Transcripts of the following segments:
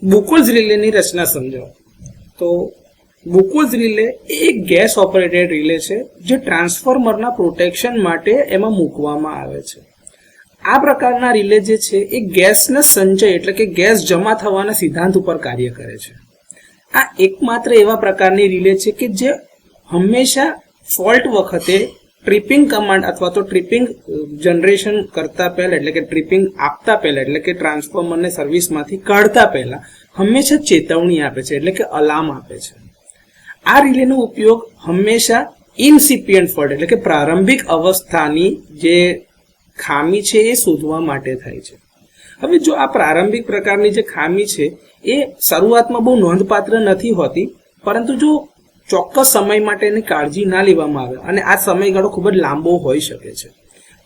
બુકોલ્સ રિલેની રચના સમજાવો. તો બુકોલ્સ રિલે એ gas operated relay છે જે ટ્રાન્સફોર્મરના પ્રોટેક્શન માટે એમાં મૂકવામાં આવે છે. આ પ્રકારના રિલે જે છે એ ગેસના સંચય એટલે કે ગેસ જમા થવાના સિદ્ધાંત ઉપર કાર્ય કરે છે. આ એકમાત્ર એવા પ્રકારની રિલે છે કે જે હંમેશા ફોલ્ટ વખતે ટ્રિપિંગ કમાન્ડ અથવા તો ટ્રિપિંગ જનરેશન કરતા પહેલા એટલે કે ટ્રિપિંગ આપતા પહેલા એટલે કે ટ્રાન્સફોર્મરને સર્વિસમાંથી કાઢતા પહેલા હંમેશા ચેતવણી આપે છે એટલે કે અલાર્મ આપે છે. આ રિલેનો ઉપયોગ હંમેશા ઇન્સિપિયન્ટ ફોલ્ટ એટલે કે પ્રારંભિક અવસ્થાની જે ખામી છે એ શોધવા માટે થાય છે. હવે જો આ પ્રારંભિક પ્રકારની જે ખામી છે એ શરૂઆતમાં બહુ નોંધપાત્ર નથી હોતી, પરંતુ જો ચોક્કસ સમય માટે એની કાળજી ના લેવામાં આવે અને આ સમયગાળો ખૂબ જ લાંબો હોઈ શકે છે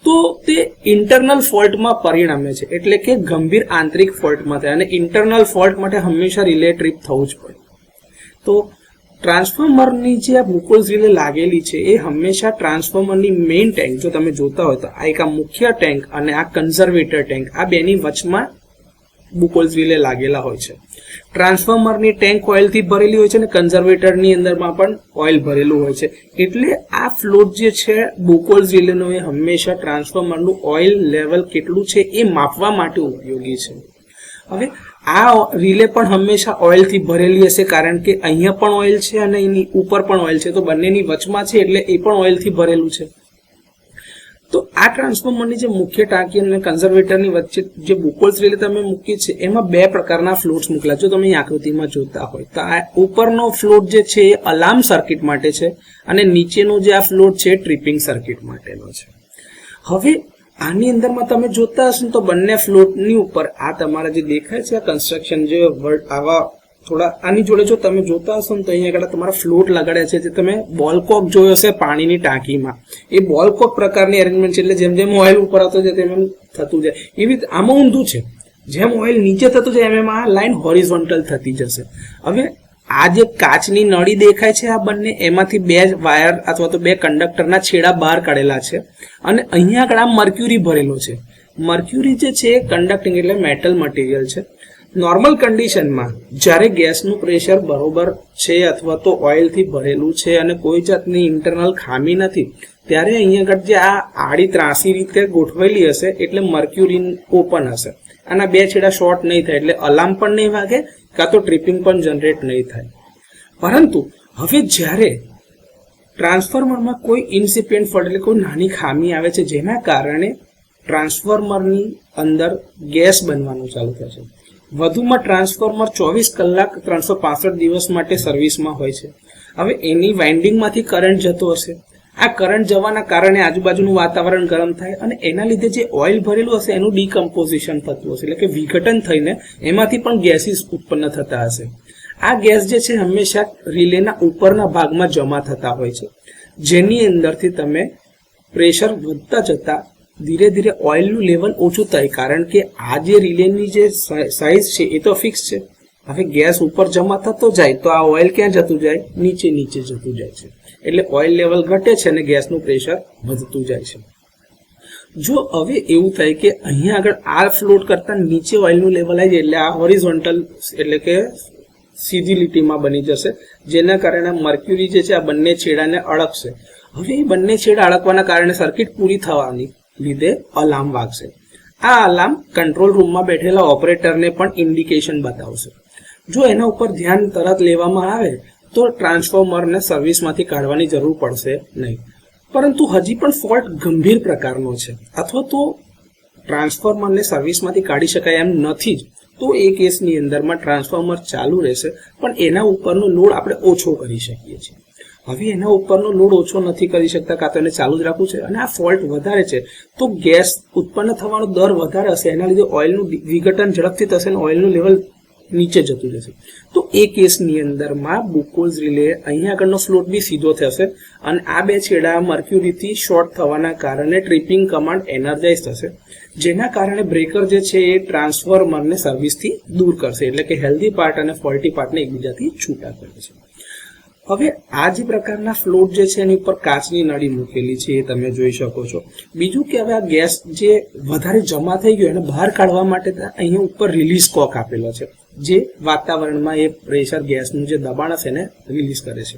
તો તે ઇન્ટરનલ ફોલ્ટમાં પરિણમે છે એટલે કે ગંભીર આંતરિક ફોલ્ટમાં થાય. અને ઇન્ટરનલ ફોલ્ટ માટે હંમેશા રિલે ટ્રીપ થવું જ પડે. તો ટ્રાન્સફોર્મરની જે આ બુકોલ્સ રિલે લાગેલી છે એ હંમેશા ટ્રાન્સફોર્મરની મેઇન ટેન્ક, જો તમે જોતા હોય તો આ એક આ મુખ્ય ટેન્ક અને આ કન્ઝર્વેટર ટેન્ક, આ બેની વચમાં બુકોલ્સ રિલે લાગેલા હોય છે. ટ્રાન્સફોર્મરની ટેન્ક ઓઇલથી ભરેલી હોય છે અને કન્ઝર્વેટરની અંદરમાં પણ ઓઇલ ભરેલું હોય છે. એટલે આ ફ્લોટ જે છે બુકોલ્સ રિલેનો એ હંમેશા ટ્રાન્સફોર્મરનું ઓઇલ લેવલ કેટલું છે એ માપવા માટે ઉપયોગી છે. હવે આ રિલે પણ હંમેશા ઓઇલથી ભરેલી હશે કારણ કે અહીંયા પણ ઓઇલ છે અને એની ઉપર પણ ઓઇલ છે, તો બંનેની વચમાં છે એટલે એ પણ ઓઇલથી ભરેલું છે. તો આ ટ્રાન્સફોર્મરની જે મુખ્ય ટાંકી અને કન્ઝર્વેટરની વચ્ચે જે બુકોલ્સ રિલે તમે મૂકી છે એમાં બે પ્રકારના ફ્લોટ્સ મૂકેલા જો તમે આકૃતિમાં જોતા હોય તો આ ઉપરનો ફ્લોટ જે છે એ અલાર્મ સર્કિટ માટે છે અને નીચેનો જે આ ફ્લોટ છે ટ્રિપિંગ સર્કિટ માટેનો છે. હવે આની અંદરમાં તમે જોતા હશો તો બંને ફ્લોટની ઉપર આ તમારા જે દેખાય છે આ કન્સ્ટ્રક્શન જે આવા થોડા આની જોડે જો તમે જોતા હશો ને તો અહીંયા આગળ તમારા ફ્લોટ લગાડ્યા છે જે તમે બોલકોક જોયો હશે પાણીની ટાંકીમાં. એ બોલકોક પ્રકારની અરેન્જમેન્ટ છે એટલે જેમ જેમ ઓઇલ ઉપર આવતો જાય તેમ એમ થતું જાય. એવી આમાં ઊંધું છે, જેમ ઓઇલ નીચે થતું જાય એમ આ લાઈન હોરિઝોન્ટલ થતી જશે. હવે આ જે કાચની નળી દેખાય છે આ બંને એમાંથી બે વાયર અથવા તો બે કંડક્ટરના છેડા બહાર કાઢેલા છે અને અહીંયા આગળ આ મર્ક્યુરી ભરેલો છે. મર્ક્યુરી જે છે કંડક્ટિંગ એટલે મેટલ મટીરિયલ છે. નોર્મલ કન્ડિશનમાં જ્યારે ગેસનું પ્રેશર બરોબર છે અથવા તો ઓઇલથી ભરેલું છે અને કોઈ જાતની ઇન્ટરનલ ખામી નથી ત્યારે અહીંયા આગળ જે આ આડી ત્રાસી રીતે ગોઠવેલી હશે એટલે મર્ક્યુરી ઓપન હશે. આના બે છેડા શોર્ટ નહીં થાય એટલે અલાર્મ પણ નહીં વાગે કાં તો ટ્રિપિંગ પણ જનરેટ નહીં થાય. પરંતુ હવે જ્યારે ટ્રાન્સફોર્મરમાં કોઈ ઇન્સિપિયન્ટ ફોલ્ટ એટલે કોઈ નાની ખામી આવે છે જેના કારણે ટ્રાન્સફોર્મરની અંદર ગેસ બનવાનું ચાલુ થશે. વધુમાં ટ્રાન્સફોર્મર 24 કલાક 365 દિવસ માટે સર્વિસમાં હોય છે. હવે એની વાઇન્ડિંગમાંથી કરંટ જતો હશે. આ કરંટ જવાના કારણે આજુબાજુનું વાતાવરણ ગરમ થાય અને એના લીધે જે ઓઇલ ભરેલું હશે એનું ડિકમ્પોઝિશન થતું હશે એટલે કે વિઘટન થઈને એમાંથી પણ ગેસીસ ઉત્પન્ન થતા હશે. આ ગેસ જે છે હંમેશા રિલેના ઉપરના ભાગમાં જમા થતા હોય છે જેની અંદરથી તમે પ્રેશર વધતા જતા ધીરે ધીરે ઓઇલનું લેવલ ઓછું થાય કારણ કે આ જે રિલેની જે સાઇઝ છે એ તો ફિક્સ છે. હવે ગેસ ઉપર જમા થતો જાય તો આ ઓઇલ ક્યાં જતું જાય? નીચે નીચે જતું જાય છે એટલે ઓઇલ લેવલ ઘટે છે અને ગેસનું પ્રેશર વધતું જાય છે. જો હવે એવું થાય કે અહીંયા આગળ આ ફ્લોટ કરતા નીચે ઓઇલનું લેવલ આવી જાય એટલે આ હોરિઝોન્ટલ એટલે કે સીધી લીટીમાં બની જશે જેના કારણે મર્ક્યુરી જે છે આ બંને છેડાને અડકશે. હવે એ બંને છેડા અડકવાના કારણે સર્કિટ પૂરી થવાની લીધે અલાર્મ વાગશે. આ અલાર્મ કંટ્રોલ રૂમમાં બેઠેલા ઓપરેટરને પણ ઇન્ડિકેશન બતાવશે. જો એના ઉપર ધ્યાન તરત લેવામાં આવે તો ટ્રાન્સફોર્મરને સર્વિસમાંથી કાઢવાની જરૂર પડશે નહીં. પરંતુ હજી પણ ફોલ્ટ ગંભીર પ્રકારનો છે અથવા તો ટ્રાન્સફોર્મરને સર્વિસમાંથી કાઢી શકાય એમ નથી જ તો એ કેસની અંદરમાં ટ્રાન્સફોર્મર ચાલુ રહેશે પણ એના ઉપરનો લોડ આપણે ઓછો કરી શકીએ છીએ. હવે એના ઉપરનો લોડ ઓછો નથી કરી શકતા કાં તો એને ચાલુ જ રાખવું છે અને આ ફોલ્ટ વધારે છે તો ગેસ ઉત્પન્ન થવાનો દર વધારે હશે એના લીધે ઓઇલનું વિઘટન ઝડપથી થશે અને ઓઇલનું લેવલ નીચે જતું જશે. તો એ કેસની અંદરમાં બુકોલ્સ રિલે અહીંયા આગળનો ફ્લોટ બી સીધો થશે અને આ બે છેડા મર્ક્યુરીથી શોર્ટ થવાના કારણે ટ્રિપિંગ કમાન્ડ એનર્જાઇઝ થશે જેના કારણે બ્રેકર જે છે એ ટ્રાન્સફોર્મરને સર્વિસથી દૂર કરશે એટલે કે હેલ્ધી પાર્ટ અને ફોલ્ટી પાર્ટને એકબીજાથી છૂટા કરે છે. હવે આ જે પ્રકારના ફ્લોટ જે છે એની ઉપર કાચની નળી મૂકેલી છે એ તમે જોઈ શકો છો. બીજું કે હવે આ ગેસ જે વધારે જમા થઈ ગયો એને બહાર કાઢવા માટે અહીંયા ઉપર રિલીઝ કોક આપેલો છે, જે વાતાવરણમાં એ પ્રેશર ગેસનું જે દબાણ હશે એને રિલીઝ કરે છે.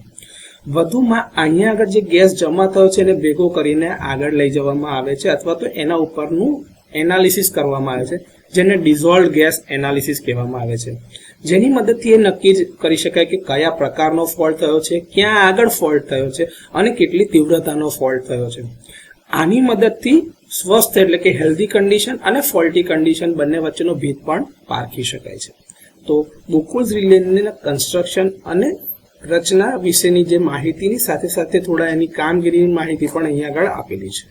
વધુમાં અહીંયા આગળ જે ગેસ જમા થયો છે એને ભેગો કરીને આગળ લઈ જવામાં આવે છે અથવા તો એના ઉપરનું એનાલિસિસ કરવામાં આવે છે, જેને ડિઝોલ્વ ગેસ એનાલિસિસ કહેવામાં આવે છે, જેની મદદથી એ નક્કી કરી શકાય કે કયા પ્રકારનો ફોલ્ટ થયો છે, ક્યાં આગળ ફોલ્ટ થયો છે અને કેટલી તીવ્રતાનો ફોલ્ટ થયો છે. આની મદદથી સ્વસ્થ એટલે કે હેલ્ધી કન્ડિશન અને ફોલ્ટી કન્ડિશન બંને વચ્ચેનો ભેદ પણ પારખી શકાય છે. તો બુકુલ્સ રિલેના કન્સ્ટ્રક્શન અને રચના વિશેની જે માહિતીની સાથે સાથે થોડા એની કામગીરીની માહિતી પણ અહીંયા આગળ આપેલી છે.